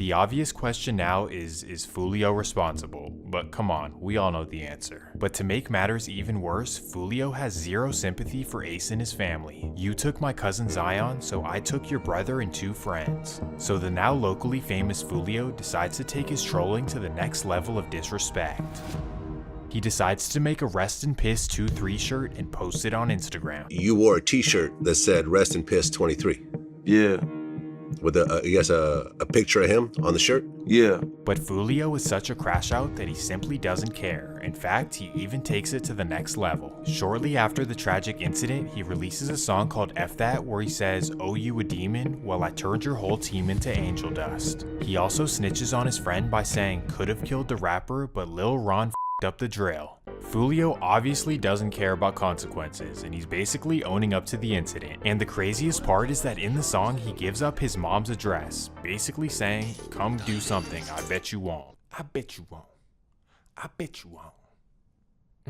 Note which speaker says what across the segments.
Speaker 1: The obvious question now is Foolio responsible? But come on, we all know the answer. But to make matters even worse, Foolio has zero sympathy for Ace and his family. You took my cousin Zion, so I took your brother and 2 friends. So the now locally famous Foolio decides to take his trolling to the next level of disrespect. He decides to make a Rest in Piss 23 shirt and post it on Instagram.
Speaker 2: You wore a t-shirt that said Rest in Piss 23.
Speaker 3: Yeah.
Speaker 2: With a picture of him on the shirt?
Speaker 3: Yeah.
Speaker 1: But Foolio is such a crash out that he simply doesn't care. In fact, he even takes it to the next level. Shortly after the tragic incident, he releases a song called F That where he says, "Oh, you a demon? Well, I turned your whole team into angel dust." He also snitches on his friend by saying could have killed the rapper, but Lil Ron f***ed up the drill. Foolio obviously doesn't care about consequences, and he's basically owning up to the incident. And the craziest part is that in the song, he gives up his mom's address, basically saying, "Come do something, I bet you won't. I bet you won't. I bet you won't."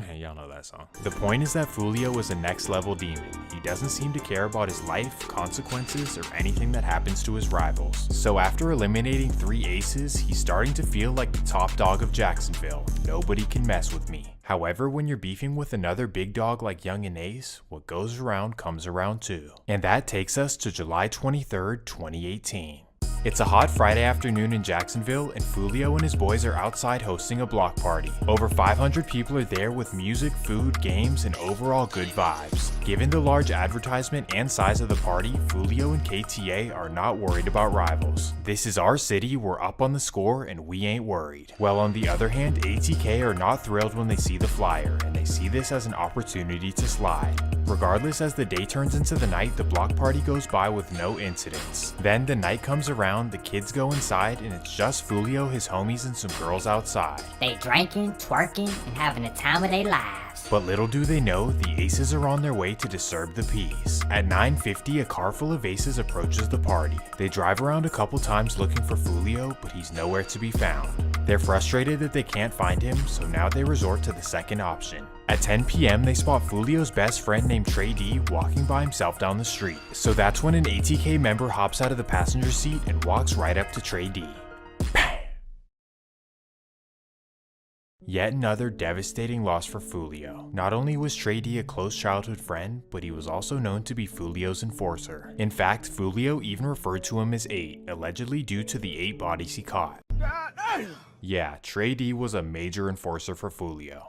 Speaker 1: Hey, y'all know that song. The point is that Foolio is a next level demon. He doesn't seem to care about his life, consequences, or anything that happens to his rivals. So after eliminating 3 aces, he's starting to feel like the top dog of Jacksonville. Nobody can mess with me. However, when you're beefing with another big dog like Yungeen and Ace, what goes around comes around too. And that takes us to July 23rd, 2018. It's a hot Friday afternoon in Jacksonville, and Foolio and his boys are outside hosting a block party. Over 500 people are there with music, food, games, and overall good vibes. Given the large advertisement and size of the party, Foolio and KTA are not worried about rivals. This is our city, we're up on the score, and we ain't worried. Well, on the other hand, ATK are not thrilled when they see the flyer, and they see this as an opportunity to slide. Regardless, as the day turns into the night, the block party goes by with no incidents. Then the night comes around, the kids go inside, and it's just Foolio, his homies, and some girls outside.
Speaker 4: They drinking, twerking, and having the time of their lives.
Speaker 1: But little do they know, the aces are on their way to disturb the peace. At 9:50, a car full of aces approaches the party. They drive around a couple times looking for Foolio, but he's nowhere to be found. They're frustrated that they can't find him, so now they resort to the second option. At 10 p.m, they spot Foolio's best friend named Trey D walking by himself down the street. So that's when an ATK member hops out of the passenger seat and walks right up to Trey D. Bang! Yet another devastating loss for Foolio. Not only was Trey D a close childhood friend, but he was also known to be Foolio's enforcer. In fact, Foolio even referred to him as 8, allegedly due to the 8 bodies he caught. Yeah, Trey D was a major enforcer for Foolio.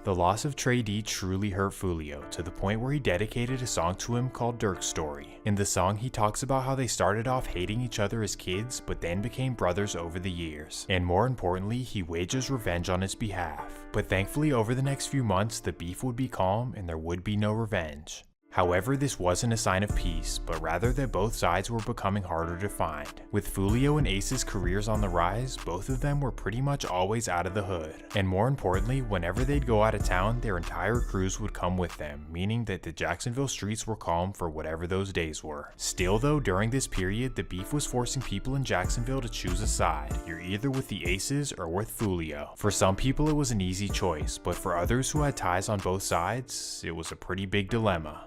Speaker 1: The loss of Trey D truly hurt Foolio, to the point where he dedicated a song to him called Dirk's Story. In the song, he talks about how they started off hating each other as kids, but then became brothers over the years. And more importantly, he wages revenge on his behalf. But thankfully, over the next few months, the beef would be calm and there would be no revenge. However, this wasn't a sign of peace, but rather that both sides were becoming harder to find. With Foolio and Ace's careers on the rise, both of them were pretty much always out of the hood. And more importantly, whenever they'd go out of town, their entire crews would come with them, meaning that the Jacksonville streets were calm for whatever those days were. Still though, during this period, the beef was forcing people in Jacksonville to choose a side. You're either with the Aces or with Foolio. For some people it was an easy choice, but for others who had ties on both sides, it was a pretty big dilemma.